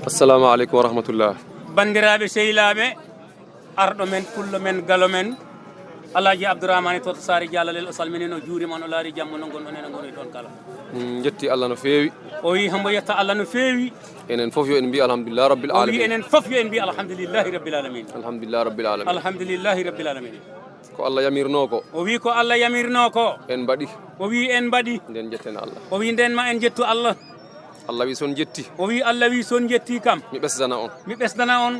assalamu aleykum wa rahmatullah. bandiraɓe sehilaɓe arɗo men pullo men galo men Alaji Abdourahmane Toto Sari Diallalel o salminino juurima on o laari jamma no gonɗon ene goni toon kala jetti Allah no feewi. o wi hombo yetta Allah no feewi. enen fof yo en mbi alhamdulillah rabbil alamin. o wi enen fof yo en mbi alhamdulillahi rabbil alamin. alhamdulillah rabbil alamin. alhamdulillahi rabbil alamin. ko Allah yamirno ko. o wi ko Allah yamirno ko. en mbaɗi. o wi en mbaɗi. nden jetten Allah. o wi nden ma en jettu Allah. Allah wi son jetti. o wi Allah wi son jetti kam. mi ɓesdana on. mi ɓesdana on.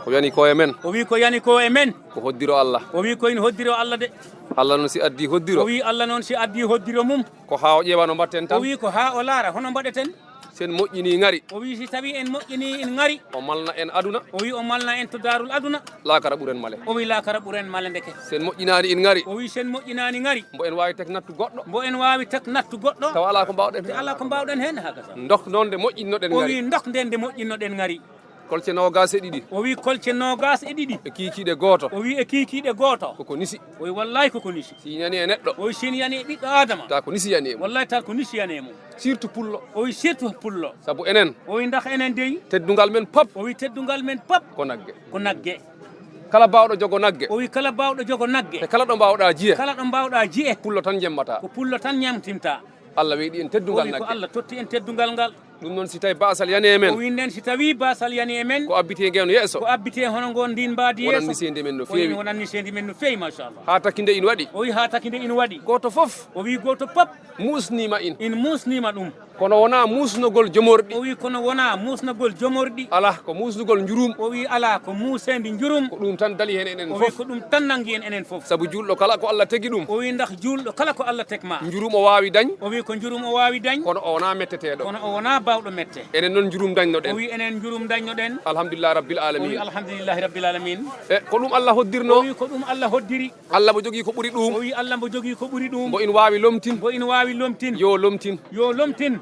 ko yani ko e men. o wi ko yani ko e men. ko hoddiro Allah. o wi ko ina hoddiro Allah de. Allah noon si addi hoddiro. o wi Allah noon si addi hoddiro mum. ko ha o ƴeewa no mbatten tan. o wi ko ha o laara hono mbaɗeten. sen moƴƴini ngari. o wi si tawi en moƴƴini en ngari. o malna en aduna. o wi o malna en to darul aduna. laakara ɓuren male. o wi laakara ɓuren male ndeke. sen moƴƴinani en ngari. o wi sen moƴƴinani ngari. mbo en wawi tek nattu goɗɗo. mbo en wawi tek nattu goɗɗo. taw ala ko mbawɗen te ala ko mbawɗen hen hakasa. dok noon nde moƴƴinnoɗen o ngari. wi dok nden nde moƴƴinnoɗen ngari. kolce nogas e ɗiɗi. o wi kolce nogas e ɗiɗi. e kikiɗe goto. o wi e kikiɗe goto. koko nisi. o wi wallahi koko nisi. si yani e neɗɗo. o wi sin yani e ɓiɗɗo adama. ta ko nisi yani e mum. wallahi ta ko nisi yani e mum. surtout pullo. o wi surtout pullo. saabu enen. o wi dak enen dey. teddugal men pop. o wi teddugal men pop. ko nagge. ko nagge. kala bawɗo jogo nagge. o wi kala bawɗo jogo nagge. e kala ɗo mbawɗa jiye. kala ɗo mbawɗa jiye. pullo tan jemmata. ko pullo tan ñamtinta. Allah weeɗi en o teddugal wi ko nagge. Allah totti en teddugal ngal. ɗum noon si tawi basal yani e o men. wi nden si tawi basal yani e men. ko abbite ngeno yeeso. ko abbite hono gon ndin mbadi wonan yeeso. misende men no o wi feewi. wonan misende men no feewi machallah. ha takkinde in waɗi. o wi ha takinde ina waɗi. goto foof o wi goto pop musnima in. in musnima ɗum. kono wona musnogol jomorɗi. o wi kono wona musnagol jomorɗi. ala ko musnugol jurum. o wi ala ko musede jurum. ko ɗum tan dali hen enen o wi foof. ko ɗum tan nangui en enen foof. saabu julɗo kala ko Allah tegi ɗum. o wi dak julɗo kala ko Allah tekma. jurum o wawi dañ. o wi ko jurum o wawi dañ. kono o wona metteteɗo. kono o wona bawɗo mette. enen noon jurum dañno o ɗen. wi enen jurum dañnoɗen. alhamdulillah rabbil o wi alamin. alhamdulillahi rabbil alamin. e ko ɗum Allah o hoddirno. wi ko ɗum Allah hoddiri. Allah mo jogui ko ɓuuri o ɗum. wi Allah mbo jogui ko ɓuuri ɗum. mbo ina wawi lomtin. bo ina wawi lomtin. yo lomtin. yo lomtin.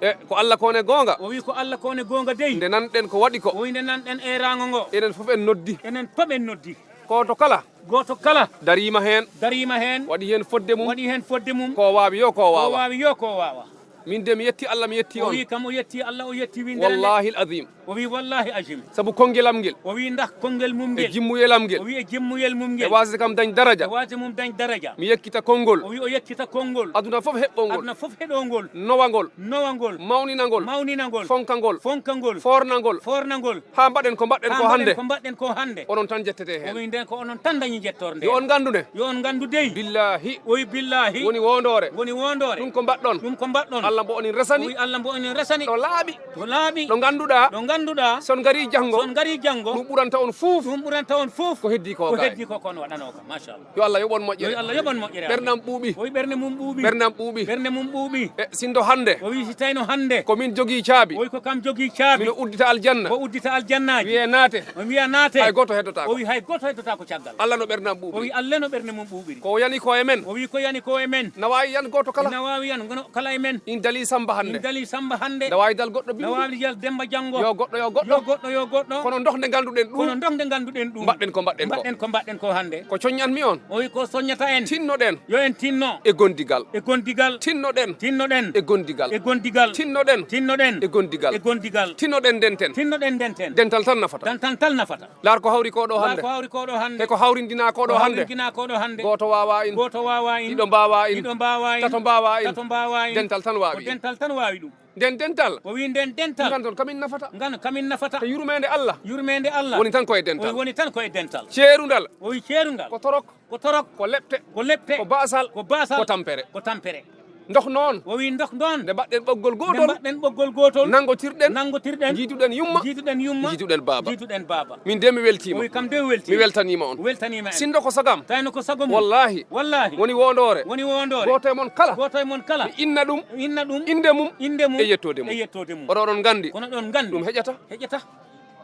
e ko Allah kone gonga. o wi ko Allah kone gonga dey. nde nanɗen ko waɗi ko. o wi nde nanɗen e rango ngo. enen foof en noddi. enen pop en noddi. koto kala goto kala darima hen. darima hen. waɗi hen fodde mum. waɗi hen fodde mum. ko wawi yo ko o wawa. wawi yo ko wawa. min de mi yetti Allah mi yetti o on. wi kam o yetti Allah o yetti winde. wallahi al azim. o wi wallahi ajim. saabu kongelam ngel. o wi dak konngel mum e ngel. jimmuyelam o ngel. wi e jimmuyel mum e ngel. wasde kam dañ daraja. o wasi mum dañ daraja. mi yekkita konngol. o wi o yekkita konngol. aduna foof heɓɓongol. aduna foof heɗongol. nowagol. nowangol. mawninagol. mawninagol. fonkagol. fonkangol. fornagol. fornagol. ha mbaɗen ko mbaɗɗen ko hande. ko mbaɗɗen ko hande. onon tan jettete o hen. wi nden ko onon tan dañi jettorde. yo on gandune. yo on gandu dey. billahi o wi billahi. woni wondore. woni wondore. ɗum ko mbaɗɗon. ɗum ko mbaɗɗon. Allah mbo onin o resani. wi Allah mbo onin resani. ɗo laaɓi. to laaɓi. ɗo ganduɗa. ɗo ganduɗa. son gari janggo. son gari janggo. ɗum ɓuranta on fuuf. ɗum ɓuranta on fof. ko heddi ko ko gay. heddi ko kon waɗano kam machallah. yo Allah yoɓon yo moƴƴere. Allah yoɓan moƴƴere. ɓernam ɓuuɓi. o wi ɓernde mum ɓuuɓi. ɓernam ɓuuɓi. ɓernde mum ɓuuɓi. e sindo hande. o wi si tawino hande. komin jogui caabi. o wi ko kam jogui caabi. mino uddita aljanna. o uddita aljannaji. wiye naate. o wiya naate. hay goto heddotako. o wi hay goto heddota ko caggal. Allah no ɓernam o ɓuuɓi. wi Allah no ɓernde mum ɓuuɓiri. ko yani ko e men. o wi ko yani ko e men. na wawi yan goto kala. ina wawi yan gono kala e men. in dali samba hande. in dali samba hande. na wawi dal goɗɗo na bindu. wawi yal demba janggo. yo goɗɗo yo yo goɗɗo. goɗɗo yo goɗɗo. kono dohde ganduɗen kono ɗum. dokde ganduɗen ɗum. mbaɗɗen ko mbaɗɗen ko. mbaɗɗen ko mbaɗɗen ko hande. ko coññanmi on. o wi ko soññata en. tinnoɗen yo en tinno. e gondigal. e gondigal. tinnoɗen tinnoɗen. e gondigal. e gondigal. tinnoɗen tinnoɗen. e gondigal. e gondigal. tinnoɗen denten. tinnoɗen denten. dental tan nafata. dantan tal nafata. laar ko hawri ko ɗo hande. ko hawri ko ɗo hande. e ko hawrindina ko ɗo hande. hawrindina ko ɗo hande. goto wawa in. goto wawa in. ɗiɗo mbawa in. ɗiɗo mbawa in. tato mbawa in. tato mbawa in. dental tan ko wawi in. dental tan wawi ɗum. nden dental. o wi nden dental. gandon kamin nafata. ngano kamin nafata. te yurmede Allah. yurmede Allah. woni tan koye o dental. woni tan koye dental. ceerudal. o wi ceerungal. ko torok. ko torok. ko lepte. ko lepte. ko basal. ko basal. ko tampere. ko tampere. ndox noon. o wi ndok ɗon. nde mbaɗɗen ɓoggol nde gotol. mbaɗɗen ɓoggol gotol. nangotirɗen. nangotirɗen. jiituɗen yumma. jiituɗen yumma. jiituɗen baba. jiituɗen baba. min de mi o weltima. wi kam de welti. mi weltanima on. weltanima en. sindo ko sagam. tawno ko sago mum. wallahi wallahi. woni wondore. woni wondore. goto e mon kala. goto e mon kala. mi inna ɗum. inna ɗum. inde mum. inde mum. e yettode mum. e yettode mum. oɗo oɗon gandi. kono ɗon gandu. ɗum heƴata. heƴata.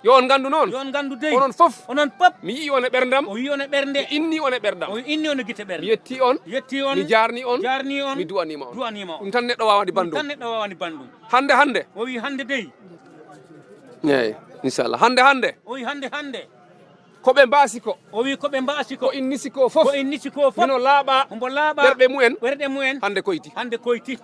yo on gandu noon. yo on gandu dey. onon foof. onon pop. mi yii on e ɓerdam. o wi on e ɓernde. mi inni on e ɓerdam. o inni on e guite ɓernde. mi yetti on. yetti on. mi jarni on. jarni on. mi duwanima on. duwanima on. ɗum tan neɗɗo wawani ɗum bandum. tan neɗɗo wawani bandum. hande hande. o wi hande dey. eyyi inchallah hande hande. o wi hande hande. koɓe mbasi ko. o wi koɓe mbasi ko. ko in nisi ko foof. ko en nisi ko fof. mino laaɓa. hombo laaɓa. ɓerɗe mumen. ɓerɗe mumen. hande koyti. hande koyti.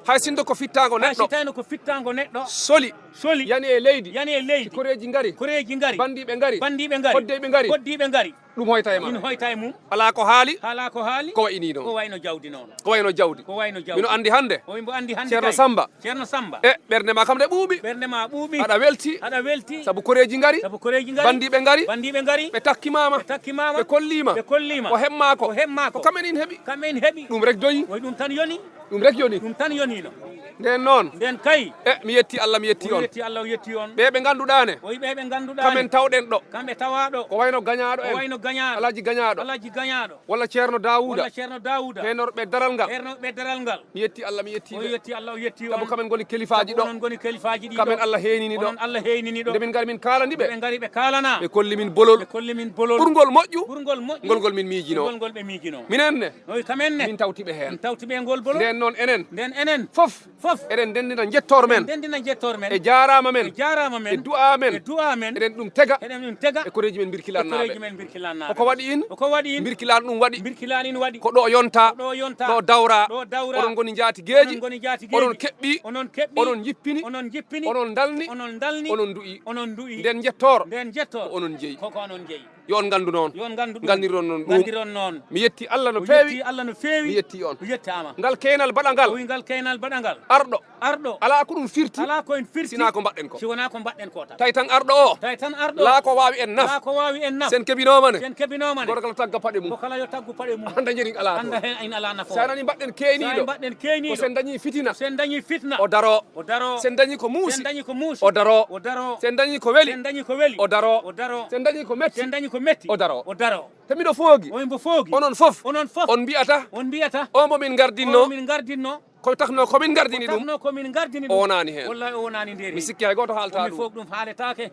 hay sindo ko fittango hay neɗɗo si tawino ko fittango neɗɗo soli soli yani e leydi yani e leydi koreji ngari koreji ngari bandiɓe ngari bandiɓe ngari koddeɓe ngari koddiɓe ngari ɗum hoyta e min ma hoyta e mum ala ko haali haala ko haali ko wayini ko noon wayno jawdi noon ko wayno jawdi ko wayno jawdi mino andi hande o mbo andi hande ceerno Samba ceerno Samba e ɓernde ma kam de ɓuuɓi ɓernde ma ɓuuɓi aɗa welti aɗa welti saabu koreji ngari sabu koreji ngari bandiɓe ngari bandiɓe ngari ɓe takkimama ɓe takkimama ɓe kollima ɓe kollima ko hemmako ko hemmako ko kamen in heeɓi kamɓe en heeɓi ɗum rek doyi oy ɗum tan yoni ɗum rek yoni ɗum tan yonino nden noon nden kay mi yetti Allah mi yetti o on yetti Allah o yetti on ɓe ɓe ganduɗane oyi ɓe ɓe ganduɗa kamen tawɗen ɗo kamɓe tawaɗo ko wayno gañaɗo o en wayno gañaɗo alaji gañaɗo alaji gañaɗo walla ceerno Dawuda walla ceerno Dawuda henoɓe daral ngal hernoɓe daral ngal mi yetti Allah mi yetti o ɓe yetti Allah o yetti saabu on kamen goni kelifaji ɗo onon goni kalifaji ɗi kamen Allah heenini ɗo onon Allah heynini ɗo nde min gari min kalandi ɓe ɓe ngari ɓe kalana ɓe kolli min bolol ɓe kolli min bolol ɓurgol moƴƴu ɓurgol moƴƴi ngolgol min miijino ngolgol ɓe miijino minenne oyi kamenne min tawtiɓe min hen tawtiɓe ngol bolol nden noon enen nden enen fof fof eɗen ndendina jettor men ndendina jettor men e jarama men e jarama men e du'a men e du'a men eɗen ɗum tega eɗen ɗum tega e koreji men koreji birkilannaɓe men birkilannaɓe koko waɗi in koko waɗi in birkilano ɗum waɗi birkilani no waɗi ko ɗo yonta ɗo yonta ɗo dawra ɗo dawra oɗon goni jatigeji onon goni jatigeji oɗon keɓɓi onon keɓɓi onon jippini onon jippini onon dalni onon dalni onon du'i onon du'i nden jettor nden jettor ko onon jeeyi koko onon jeeyi yo on gandu noon yon gandu ɗum gandiron noon ɗum gandiron noon mi yetti Allah no o yetti feewi Allah no feewi mi yetti on o yettama ngal kenal baɗa o ngal wi ngal keynal baɗangal arɗo arɗo ala ko ɗum firti ala koyen firti sina ko mbaɗɗen ko si wona ko mbaɗɗen ko tan tawi tan arɗo o tawi tan arɗo laa ko wawi en naf la ko wawi en naf sen keɓinomane sen keɓinomane goto kala tagga paɗe mum ko kala yo taggu paɗe mum anda jeri ala anda to hen in ala nafo sa nani mbaɗɗen sa keniɗo mbaɗɗen ko keyniɗo sen dañi fitina sen dañi fitna o daro o daro sen dañi ko muusi sen dañi ko muusi o daro o daro sen dañi ko weeli sen dañi ko weeli o daro o daro sen dañi ko metti sen dañi ko metti o daro o daro te miɗo foogi o mbo foogi onon fof onon fof on mbiyata on mbiyata o mo min gardinno min gardinno ko takno komin gardini ɗum tafno komin gardini o wonani hen wallahi o wonani nder mi sikki hay goto haalta mi ɗum fof ɗum haaletake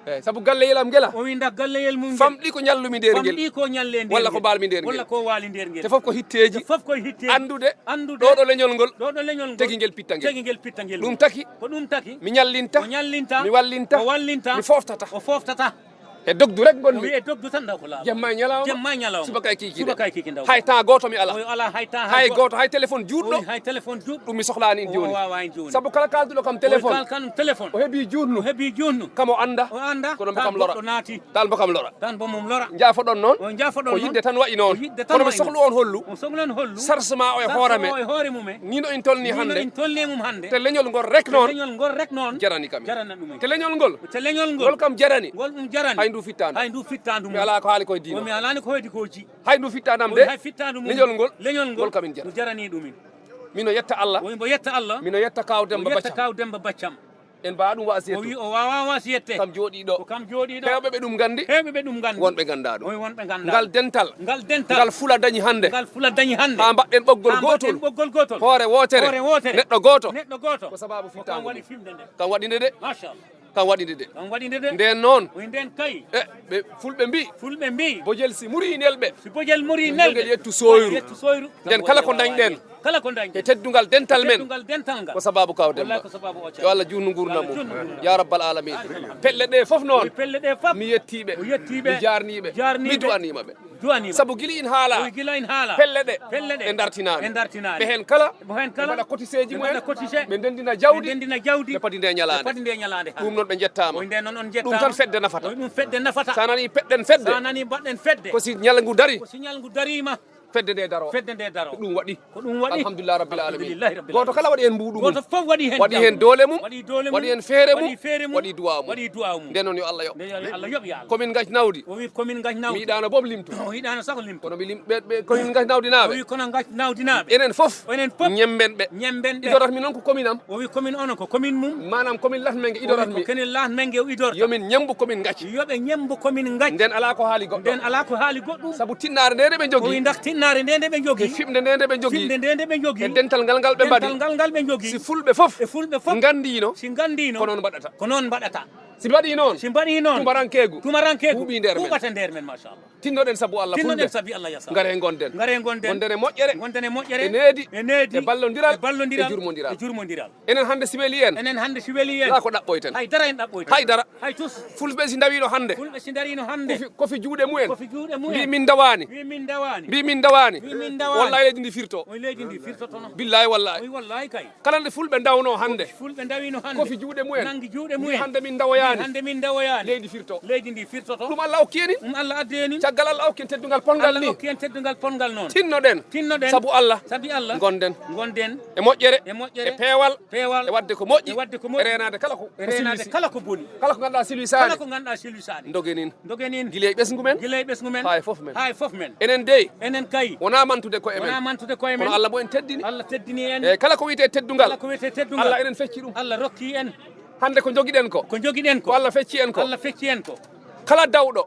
eyyi saabu galleyelam guela o wi nda galleyel mum famɗi ko ñallumi nder guel famɗi ko ñalle nder walla ko balmi nder walla guel ko waali nder ngel te foof ko hitteji fof koye hitte andude andude ɗo ɗo leñol ngol ɗo ɗo leñol ngol tegi guel pitta guel tegi ngel pitta ngel ɗum taki ko ɗum taki mi ñallinta o ñallinta mi wallinta o wallinta mi foftata o foftata e dogdu rek o gonmi wi e dogdu tan daw ko laaɓa jemma e ñalawma jemma e ñalawma subaka e kikide subaka e kiki daw hay temps goto mi ala o ala hay temps hay goto hay téléphone o juutɗo wi hay téléphone juɗɗo ɗum mi sohlani in o joni wawa en joni saabu kala kalduɗo kam téléphone kal kan téléphone o heeɓi o jutnu heeɓi junnu kamo anda o anda kono tan mbokam lora goɗɗo naati dal mbokam lora tan bo mum lora jaafoɗon noon o jaafoɗon ko yidde tan wayi noon o yidde tan kono mi wayi sohlu noon. on hollu o sohlan hollu sarsement o e hoore me o e hoore mumen ni no in tolni ni no hande in tolni mum hande te leñol ngol rek noon leñol ngol rek noon jarani kam jarana ɗumen te leñol ngol te leñol ngol ngol kam jarani ngol ɗum jarani hay ndu fittandu hay ndu fittandu mi mum ala ko haali koye o diino mi alani ko hoydi koji hay ndu fittanam o de hay fittandu mum leñol ngol leñol ngol ngol kamin jara ɗum jarani ɗumin mino yetta Allah o mbo yetta Allah mino yetta kaw o Demba yetta Baccam kaw Demba Baccam en mbawa ɗum o wi wasiyettu o wawa wasiyette kam jooɗi ko ɗo kam jooɗiɗo hewɓe ɓe ɗum gandi hewɓe ɓe ɗum gandi wonɓe ganda ɗum o wi wonɓe ganda ngal dental ngal dental ngal fula dañi hande ngal fula dañi hande ha mbaɗɗen ɓoggol ha mbaɗɗen gotol ɓoggol gotol hoore wotere hoore wotere neɗɗo goto neɗɗo goto ko sababu ko kam fittango waɗi ɗum fimde nde kam waɗinde de machallah kam waɗinde de kam waɗinde de nden noon o nden kay e ɓe fulɓe mbi fulɓe mbi bojel si muri nelɓe si bojel muri jogel nelde yettu soyru yettu soyru nden kala ko dañɗen kala ko dañɗen e teddugal dental men teddugal dental ngal ko sababu kaw wallahi Demba ko sababu o yo Allah junnu gurdam Yo Allah junnu mum gurdam. ya rabbal alamin pelle ɗe foof noon pelle ɗe foof mi yettiɓe o yettiɓe mi jarniɓe jarniɓe mi du'animaɓe duwanima saabu guili in o haala gila en haala pelle ɗe pelle ɗe ɓe dartinani ɓe dartinani ɓe hen kala mo hen ɓe kala mbaɗa cotiséji ɓe mumen mbaɗa cotisé ɓe ndendina ɓe jawdi ndendina jawdi ɓe padi nde ɓe ñalande padi nde ñalande ha ɗum noon ɓe jettama o nden noon on jettama ɗum tan fedde nafata o ɗum fedde nafata sa nani peɗɗen fedde sa nani mbaɗɗen fedde ko si ñalngu dari ko signal ngu darima fedde nde daro fedde nde daro ɗum waɗi ko ɗum waɗi alhamdulillah rabbil alamin Alhamdulillahi rabbil goto kala waɗi hen mbuɗu goto mum fof waɗi hen waɗi jawdi. hen doole mum waɗi doole mum waɗi hen feere mum waɗi feere mum waɗi duwaw mum waɗi duwaw mum nden noon yo Allah yo nde Allah yoɓi Allah komin gajnawdi o wi komin gañ mi nawdi yiɗano boob limtu o yiɗano sago limto kono mi lim ɓe komin gajnawdi o naɓe wi kono gañ nawdinaɓe enen foof enen fof ñemben ɓe ñemben ɓe idorat mi noon ko commune am o wi commune onon ko commune mum manam commune latmenge o idorat wi mi ko kenen latmenge o idorta yomin ñembu commune gacci yoɓe ñembo commune gañ nden ala ko haali goɗɗo nden ala ko haali goɗɗum saabu tinnare nde nde ɓe o wi jogui dak tinnare nde nde ɓe e jogui fimde nde nde ɓe jogui fimde nde nde ɓe jogui e dental ngal ngal ɓe mbaɗi dental ngal ɓe jogui si fulɓe foof e fulɓe fof gandino si gandino ko noon mbaɗata ko noon mbaɗata si mbaɗi noon si mbaɗi noon tumarankegu tumarankeku ɓuuɓi nder men ɓuuɓata nder men machallah tinnoɗen sabu Allah tinnoɗen fulɓe sabi Allah yasa ngare gonden ngare gonden gondene moƴƴere gondene moƴƴere e needi e needi e ballodiral e jurmodiral jurmodiral enen hande si weeli en enen hande si weeli en la ko ɗaɓɓoyten haydara en ɗaɓɓoyten haydara hay tus fulɓe si dawino hande fulɓe si darino hande kofi juuɗe mumen kofi juuɗe mbi mumen min dawani wi min dawani mbi min dawani wi min dawani wallahi leydi ndi firto o leydi ndi firtotono billahi wallahi o wallahi kay kala nde fulɓe dawno hande fulɓe dawino hande kofi juuɗe mumen nangi juuɗe mbi mumen hande min dawoyani hande min dawoyani leydi firto leydi ndi firtoto ɗum Allah hokki en Allah addeni caggal Allah hokki en teddugal pongal Allah ni hokki en teddugal pongal noon tinnoɗen sabu Allah sabi Allah gonden gonden e moƴƴere e moƴƴere e peewal peewal e wadde ko moƴƴi e wadde ko moƴƴi e renade kala ko renade kala ko boni kala ko ganduɗa silwisade kala ko ganduɗa silwisade dogenin dogenin guiley ɓesgu men guiley ɓesgu men hay foof men hay foof men enen dey enen kay wona mantude koye wona men mantude koye men kono Allah bo en teddini Allah teddini en e kala ko wiyete teddugal kala ko wiyete teddugal Allah enen fecci ɗum Allah rokki en hande ko joguiɗen ko joguiɗen ko Allah fecci en ko Allah fecci en ko kala dawɗo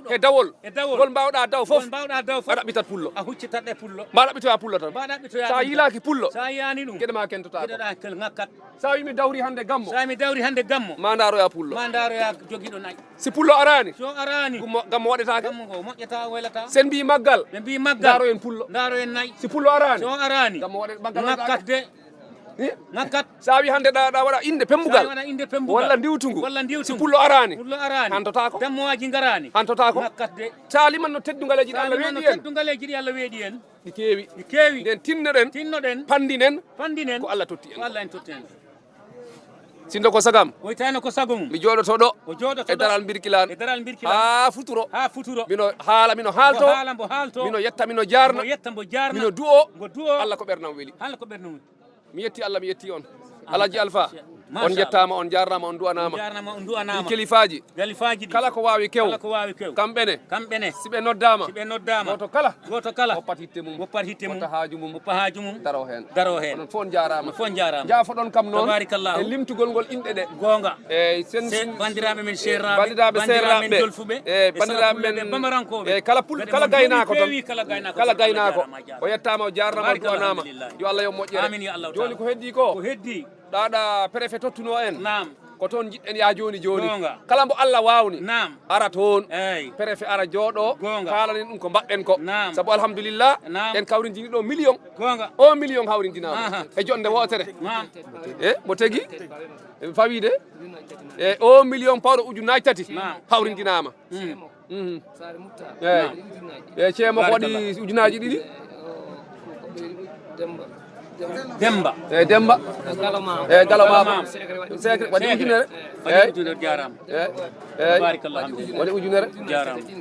e dawol ngol mbawɗa daw fof a ɗaɓɓitat pullo a huccitat ɗe pullo ma ɗaɓɓitoya pullo tan mbaɗa ɗaɓɓitoya sa yilaki pullo sa yiyani ɗum gueɗe ma kentotako gueɗeɗa kel ngakkat sa wimi dawri hande gammo sa mi dawri hande gammo ma daroya pullo ma daroya joguiɗo nayyi si pullo arani so arani gammo waɗetake gammo ngo moƴƴata waylata sen mbi maggal ɓe mbi maggal daro en pullo daro en nayyi si pullo arani so arani gammo waɗe maggal ngakkat de ngakkat sa wi hande ɗa waɗa inde pembugal waɗa inde pembugal walla ndiwtugu walla ndiwtugu si pullo arani pullo arani hantotako dammowaji garani hantotako ngakkat de sa limanno teddugaleji ɗi Allah weeɗi en teddugaleji ɗi Allah weeɗi en ɗi keewi ɗi keewi nden tinnoɗen pandinen ko Allah totti en ko Allah en totti en sindo ko sagam woytano ko sago mum mi joɗoto ɗo o joɗoto e daral birkilan e daral birkilan ha futuro mino haala mino haalto haala mbo haalto mino yetta mino jarna mbo jarna mino du'o mbo du'o Allah ko ɓernam weeli Allah ko ɓernam weeli mi yetti Allah mi yetti on Alaji Alpha on jettama on jarnama on du'anama ɗi kelifaji kala ko wawi kew kamɓene siɓe noddama goto kala woppat hitte mum woppa haaju mum daro hen onon fof on jarama jafoɗon kam noon e limtugol ngol inɗe ɗe gonga eyyi bandiraɓe men bandiraɓe serraɓe e bandiraɓe men e kala gaynako ton kala gaynako o yettama o jarnama o du'anama yo Allah yo moƴƴere joni ko heddi ko ɗaɗa préfet tottuno en ko toon jiɗɗen ya joni kala mbo Allah wawni ara toon préfet ara jooɗo kalanen ɗum ko mbaɗɗen ko saabu alhamdulillah en kawrindini ɗo million 1 million hawrindinama e jonde wotere e mo tegui fawide e 1 million pawɗo ujunnaji tati hawrindinama eyyi ceemo ko waɗi ujunaji ɗiɗi Demba e galama secret waɗi ujunere jarama waɗi ujunere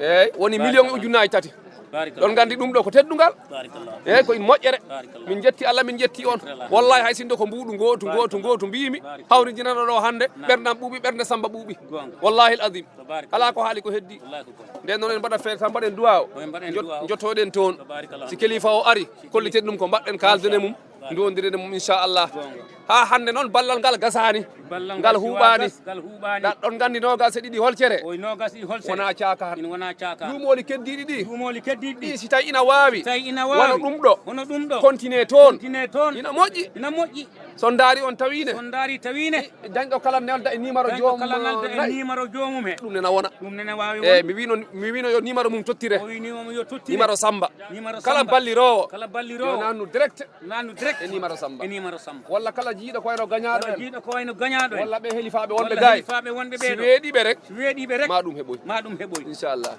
eyyi woni million ujunnaji tati ɗon gandi ɗum ɗo ko teddugal eyyi koye moƴƴere min jetti Allah min jetti on wallahi hay sindo ko mbuɗu gotu mbimi hawridinano ɗo hande ɓerdam ɓuuɓi ɓerde Samba ɓuuɓi wallahi al azim ala ko haali ko heddi nden noon en mbaɗat feere tan mbaɗen duwa o jottoɗen toon si kelifa o ari kolliten ɗum ko mbaɗɗen kaldene mum ndondirene mum inchallah ha hande noon ballal ngal gasani ngal huuɓani ɗon gandi nogas e ɗiɗi holcere wona cakar lumoli keddiɗi ɗi si tawi ina wawi wono ɗum ɗo continue toon ina moƴƴi son daari on tawine dañɗo kala nelda e numéro jomum he ɗum nena wona eyyi mi wino yo numéro mum tottire numéro Samba kala ballirowo yo nannu direct e numéro Samba walla kala jiiɗo ko wayno gañaɗo walla ɓe helifaɓe wonɓe gay si weeɗiɓe rek ma ɗum heɓoy inchallah